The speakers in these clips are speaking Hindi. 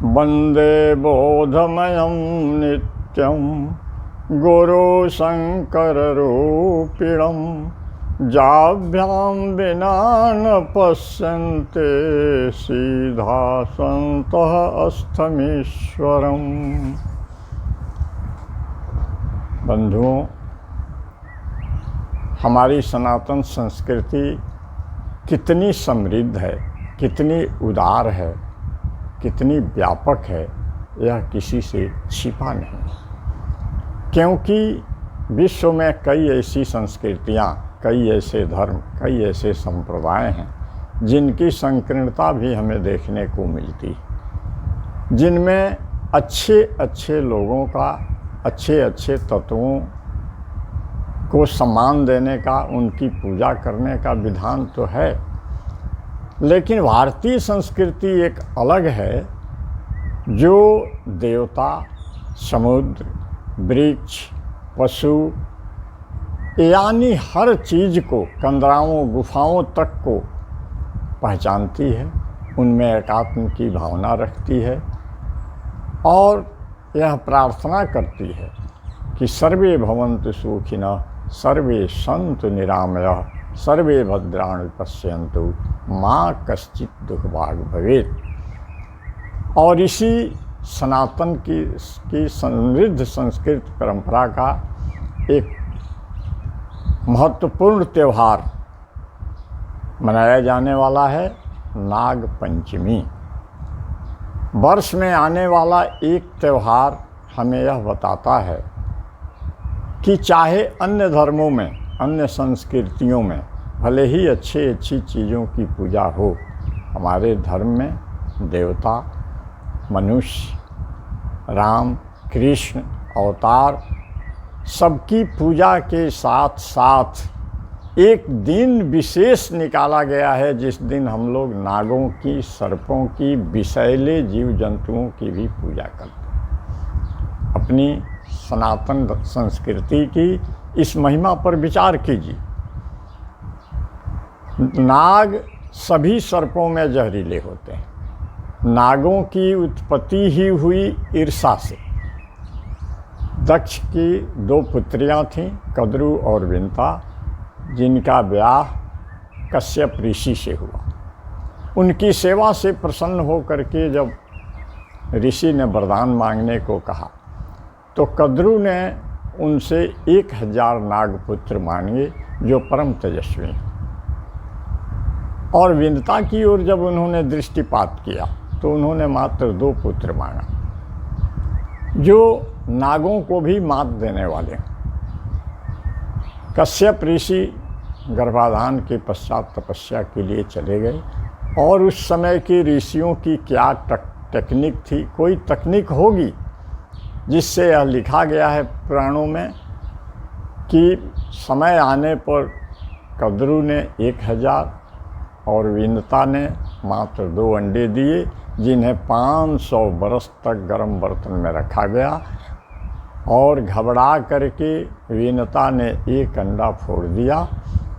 वन्दे बोधमयं नित्यं गुरुशङ्कररूपिणं जाभ्यां विना न पश्यन्ते सीधा सन्तः अस्थमीश्वरम्। बंधुओं, हमारी सनातन संस्कृति कितनी समृद्ध है, कितनी उदार है, कितनी व्यापक है, यह किसी से छिपा नहीं। क्योंकि विश्व में कई ऐसी संस्कृतियाँ, कई ऐसे धर्म, कई ऐसे संप्रदाय हैं जिनकी संकीर्णता भी हमें देखने को मिलती, जिनमें अच्छे अच्छे लोगों का, अच्छे अच्छे तत्वों को सम्मान देने का, उनकी पूजा करने का विधान तो है, लेकिन भारतीय संस्कृति एक अलग है जो देवता, समुद्र, वृक्ष, पशु यानी हर चीज़ को, कंदराओं गुफाओं तक को पहचानती है, उनमें एकात्म की भावना रखती है और यह प्रार्थना करती है कि सर्वे भवन्तु सुखिनः, सर्वे सन्तु निरामयाः, सर्वे भद्राणि पश्यन्तु मा कश्चित् दुःखभाग् भवेत्। और इसी सनातन की समृद्ध संस्कृत परंपरा का एक महत्वपूर्ण त्यौहार मनाया जाने वाला है नाग पंचमी। वर्ष में आने वाला एक त्यौहार हमें यह बताता है कि चाहे अन्य धर्मों में, अन्य संस्कृतियों में भले ही अच्छी चीज़ों की पूजा हो, हमारे धर्म में देवता, मनुष्य, राम, कृष्ण अवतार सबकी पूजा के साथ साथ एक दिन विशेष निकाला गया है जिस दिन हम लोग नागों की, सर्पों की, विषैले जीव जंतुओं की भी पूजा करते हैं। अपनी सनातन संस्कृति की इस महिमा पर विचार कीजिए। नाग सभी सर्पों में जहरीले होते हैं। नागों की उत्पत्ति ही हुई ईर्षा से। दक्ष की 2 पुत्रियां थीं, कद्रु और विंता, जिनका ब्याह कश्यप ऋषि से हुआ। उनकी सेवा से प्रसन्न होकर के जब ऋषि ने वरदान मांगने को कहा तो कद्रु ने उनसे 1000 नागपुत्र मांगे जो परम तेजस्वी। और विंता की ओर जब उन्होंने दृष्टिपात किया तो उन्होंने मात्र 2 पुत्र मांगा जो नागों को भी मात देने वाले। कश्यप ऋषि गर्भाधान के पश्चात तपस्या के लिए चले गए और उस समय के ऋषियों की क्या टेक्निक थी, कोई तकनीक होगी जिससे यह लिखा गया है पुराणों में कि समय आने पर कद्रु ने 1000 और विंता ने मात्र 2 अंडे दिए, जिन्हें 500 बरस तक गर्म बर्तन में रखा गया और घबरा करके विंता ने 1 अंडा फोड़ दिया,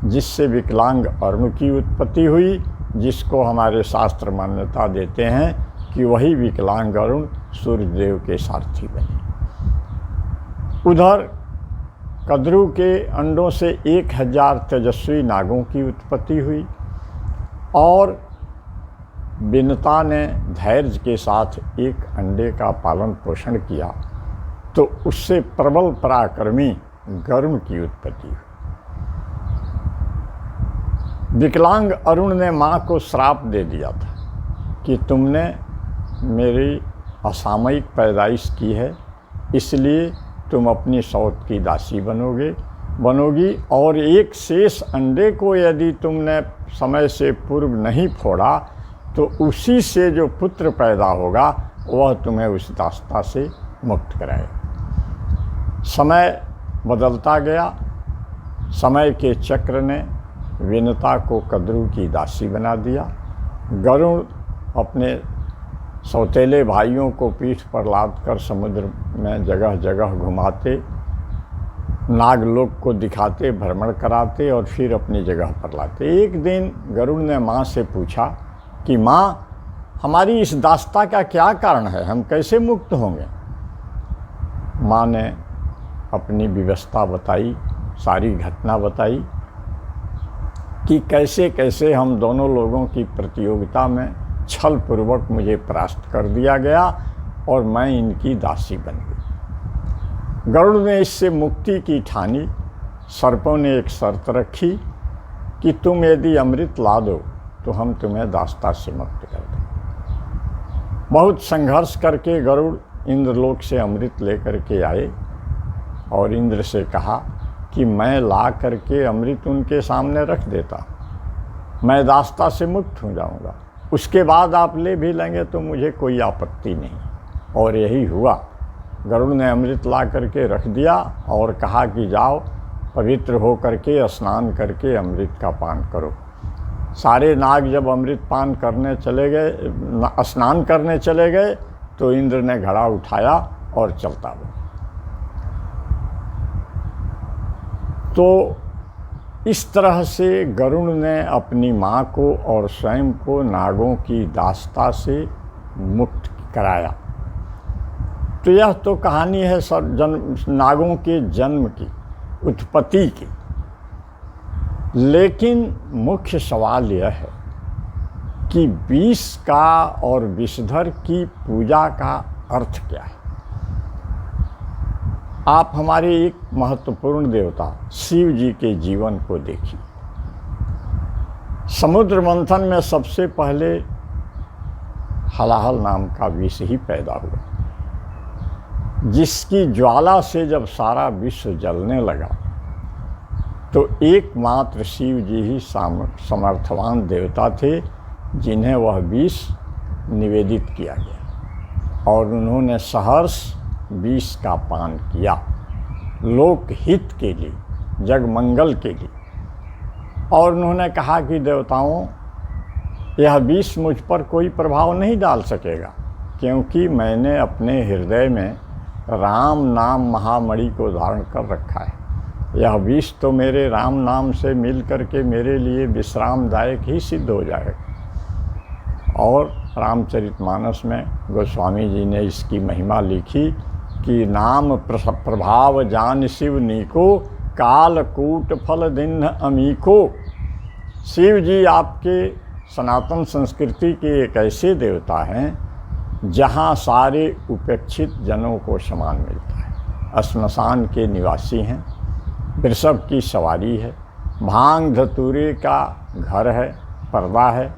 जिससे विकलांग अरुण की उत्पत्ति हुई, जिसको हमारे शास्त्र मान्यता देते हैं कि वही विकलांग अरुण सूर्यदेव के सारथी बने। उधर कद्रु के अंडों से 1000 तेजस्वी नागों की उत्पत्ति हुई और विंता ने धैर्य के साथ 1 अंडे का पालन पोषण किया तो उससे प्रबल पराक्रमी गरुड़ की उत्पत्ति हुई। विकलांग अरुण ने माँ को श्राप दे दिया था कि तुमने मेरी असामयिक पैदाइश की है, इसलिए तुम अपनी सौत की दासी बनोगी और एक शेष अंडे को यदि तुमने समय से पूर्व नहीं फोड़ा तो उसी से जो पुत्र पैदा होगा वह तुम्हें उस दासता से मुक्त कराएगा। समय बदलता गया। समय के चक्र ने विंता को कद्रु की दासी बना दिया। गरुड़ अपने सौतेले भाइयों को पीठ पर लाद कर समुद्र में जगह जगह घुमाते, नागलोक को दिखाते, भ्रमण कराते और फिर अपनी जगह पर लाते। एक दिन गरुड़ ने माँ से पूछा कि माँ, हमारी इस दास्ता का क्या कारण है, हम कैसे मुक्त होंगे। माँ ने अपनी व्यवस्था बताई, सारी घटना बताई कि कैसे कैसे हम दोनों लोगों की प्रतियोगिता में छल पूर्वक मुझे परास्त कर दिया गया और मैं इनकी दासी बन गई। गरुड़ ने इससे मुक्ति की ठानी। सर्पों ने एक शर्त रखी कि तुम यदि अमृत ला दो तो हम तुम्हें दास्ता से मुक्त कर दें। बहुत संघर्ष करके गरुड़ इंद्रलोक से अमृत लेकर के आए और इंद्र से कहा कि मैं ला करके अमृत उनके सामने रख देता, मैं दास्ता से मुक्त हो जाऊंगा, उसके बाद आप ले भी लेंगे तो मुझे कोई आपत्ति नहीं। और यही हुआ। गरुड़ ने अमृत ला करके रख दिया और कहा कि जाओ पवित्र हो करके स्नान करके अमृत का पान करो। सारे नाग जब अमृत पान करने चले गए, स्नान करने चले गए, तो इंद्र ने घड़ा उठाया और चलता बना। तो इस तरह से गरुड़ ने अपनी माँ को और स्वयं को नागों की दास्ता से मुक्त कराया। तो यह तो कहानी है नागों के जन्म की, उत्पत्ति की। लेकिन मुख्य सवाल यह है कि विष का और विषधर की पूजा का अर्थ क्या है। आप हमारे एक महत्वपूर्ण देवता शिव जी के जीवन को देखिए। समुद्र मंथन में सबसे पहले हलाहल नाम का विष ही पैदा हुआ, जिसकी ज्वाला से जब सारा विश्व जलने लगा तो एकमात्र शिव जी ही समर्थवान देवता थे जिन्हें वह विष निवेदित किया गया और उन्होंने सहर्ष विष का पान किया, लोक हित के लिए, जग मंगल के लिए। और उन्होंने कहा कि देवताओं, यह विष मुझ पर कोई प्रभाव नहीं डाल सकेगा, क्योंकि मैंने अपने हृदय में राम नाम महामणि को धारण कर रखा है। यह विष तो मेरे राम नाम से मिल करके मेरे लिए विश्रामदायक ही सिद्ध हो जाएगा। और रामचरितमानस में गोस्वामी जी ने इसकी महिमा लिखी कि नाम प्रभाव जान शिव नीको, कालकूट फल दिन अमीको। शिव जी आपके सनातन संस्कृति के एक ऐसे देवता हैं जहाँ सारे उपेक्षित जनों को सम्मान मिलता है। श्मशान के निवासी हैं, वृषभ की सवारी है, भांग धतूरे का घर है, पर्दा है।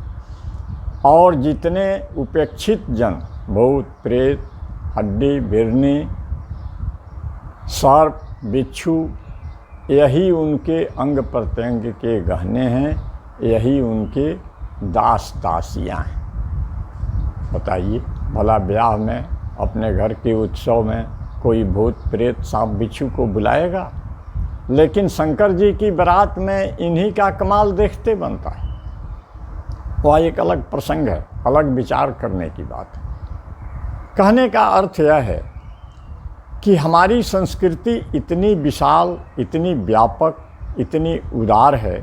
और जितने उपेक्षित जन, भूत प्रेत, हड्डी बिरनी, सर्प बिच्छू, यही उनके अंग प्रत्यंग के गहने हैं, यही उनके दास दासियाँ हैं। बताइए, भला ब्याह में, अपने घर के उत्सव में कोई भूत प्रेत सांप बिच्छू को बुलाएगा? लेकिन शंकर जी की बारात में इन्हीं का कमाल देखते बनता है। वह एक अलग प्रसंग है, अलग विचार करने की बात है। कहने का अर्थ यह है कि हमारी संस्कृति इतनी विशाल, इतनी व्यापक, इतनी उदार है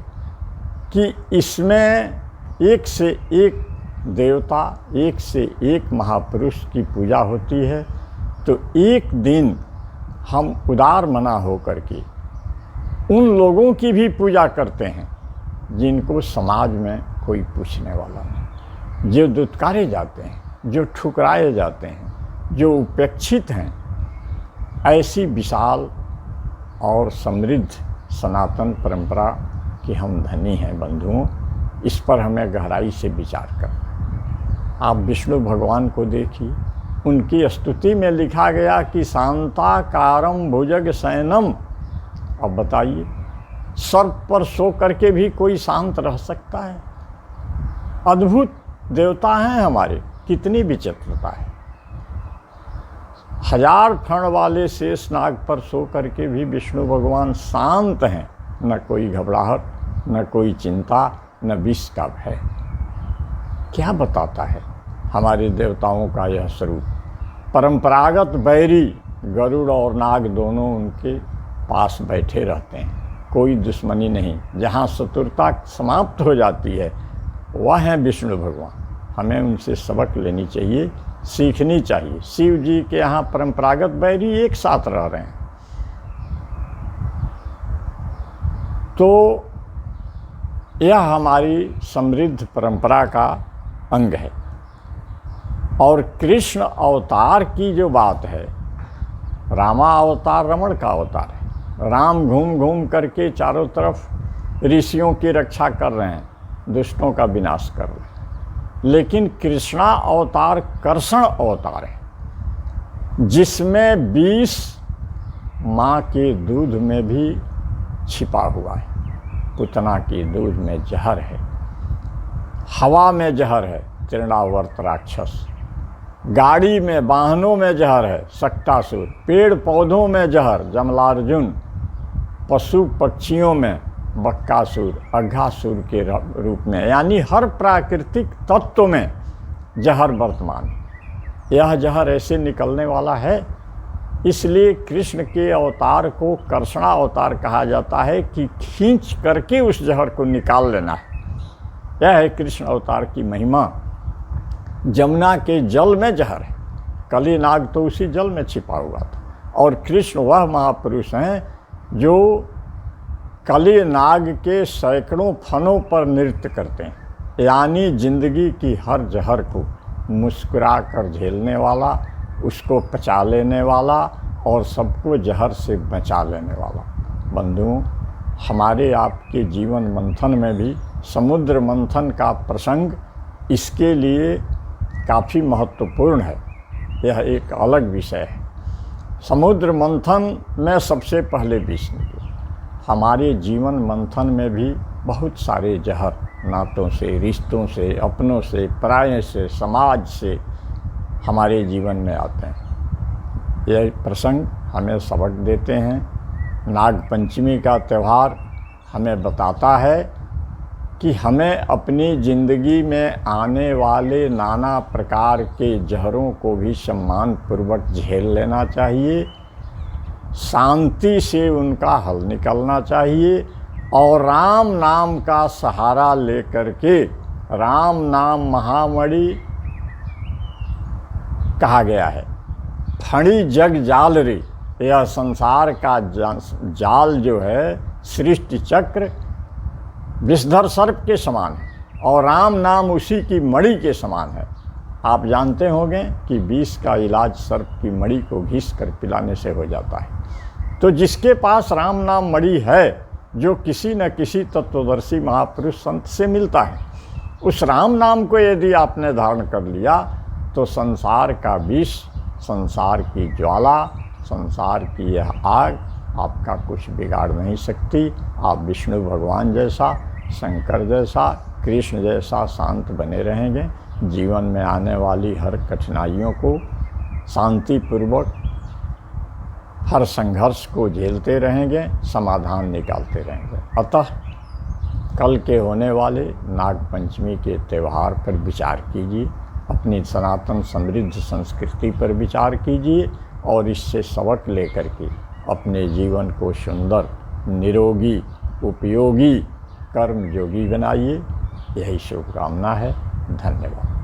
कि इसमें एक से एक देवता, एक से एक महापुरुष की पूजा होती है। तो एक दिन हम उदार मना होकर के उन लोगों की भी पूजा करते हैं जिनको समाज में कोई पूछने वाला नहीं, जो दुत्कारे जाते हैं, जो ठुकराए जाते हैं, जो उपेक्षित हैं। ऐसी विशाल और समृद्ध सनातन परंपरा कि हम धनी हैं बंधुओं। इस पर हमें गहराई से विचार करना। आप विष्णु भगवान को देखिए, उनकी स्तुति में लिखा गया कि शांताकारम भुजग शयनम। अब बताइए, सर्प पर सो करके भी कोई शांत रह सकता है? अद्भुत देवता हैं हमारे, कितनी विचित्रता है। 1000 फण वाले शेषनाग पर सो करके भी विष्णु भगवान शांत हैं, न कोई घबराहट, न कोई चिंता, न विष का भय। क्या बताता है हमारे देवताओं का यह स्वरूप? परंपरागत बैरी गरुड़ और नाग दोनों उनके पास बैठे रहते हैं, कोई दुश्मनी नहीं। जहाँ शत्रुता समाप्त हो जाती है वह हैं विष्णु भगवान। हमें उनसे सबक लेनी चाहिए, सीखनी चाहिए। शिव जी के यहाँ परंपरागत बैरी एक साथ रह रहे हैं, तो यह हमारी समृद्ध परंपरा का अंग है। और कृष्ण अवतार की जो बात है, रामा अवतार रमण का अवतार है। राम घूम घूम करके चारों तरफ ऋषियों की रक्षा कर रहे हैं, दुष्टों का विनाश कर रहे हैं। लेकिन कृष्णा अवतार कर्षण अवतार है, जिसमें विष माँ के दूध में भी छिपा हुआ है। पुतना के दूध में जहर है, हवा में जहर है, तृणावर्त राक्षस, गाड़ी में वाहनों में जहर है, सक्टासुर, पेड़ पौधों में जहर, जमलार्जुन, पशु पक्षियों में बक्कासुर, अघासुर के रूप में, यानी हर प्राकृतिक तत्व में जहर वर्तमान। यह जहर ऐसे निकलने वाला है, इसलिए कृष्ण के अवतार को कर्षणा अवतार कहा जाता है कि खींच करके उस जहर को निकाल लेना है। यह है कृष्ण अवतार की महिमा। जमुना के जल में जहर है, कली नाग तो उसी जल में छिपा हुआ था। और कृष्ण वह महापुरुष हैं जो कली नाग के सैकड़ों फनों पर नृत्य करते हैं, यानी जिंदगी की हर जहर को मुस्कुरा कर झेलने वाला, उसको पचा लेने वाला और सबको जहर से बचा लेने वाला। बंधुओं, हमारे आपके जीवन मंथन में भी समुद्र मंथन का प्रसंग इसके लिए काफ़ी महत्वपूर्ण है। यह एक अलग विषय है। समुद्र मंथन में सबसे पहले विष निकले। हमारे जीवन मंथन में भी बहुत सारे जहर नातों से, रिश्तों से, अपनों से, पराये से, समाज से हमारे जीवन में आते हैं। यह प्रसंग हमें सबक देते हैं। नाग पंचमी का त्यौहार हमें बताता है कि हमें अपनी ज़िंदगी में आने वाले नाना प्रकार के जहरों को भी सम्मानपूर्वक झेल लेना चाहिए, शांति से उनका हल निकलना चाहिए और राम नाम का सहारा लेकर के, राम नाम महामणि कहा गया है। फणी जग जाल रे, यह संसार का जाल जो है, सृष्टि चक्र विषधर सर्प के समान है और राम नाम उसी की मणि के समान है। आप जानते होंगे कि विष का इलाज सर्प की मणि को घिस कर पिलाने से हो जाता है। तो जिसके पास राम नाम मणि है, जो किसी न किसी तत्वदर्शी महापुरुष संत से मिलता है, उस राम नाम को यदि आपने धारण कर लिया तो संसार का विष, संसार की ज्वाला, संसार की यह आग आपका कुछ बिगाड़ नहीं सकती। आप विष्णु भगवान जैसा, शंकर जैसा, कृष्ण जैसा शांत बने रहेंगे। जीवन में आने वाली हर कठिनाइयों को शांतिपूर्वक, हर संघर्ष को झेलते रहेंगे, समाधान निकालते रहेंगे। अतः कल के होने वाले नाग पंचमी के त्यौहार पर विचार कीजिए, अपनी सनातन समृद्ध संस्कृति पर विचार कीजिए और इससे सबक लेकर के अपने जीवन को सुंदर, निरोगी, उपयोगी, कर्मयोगी बनाइए। यही शुभकामना है। धन्यवाद।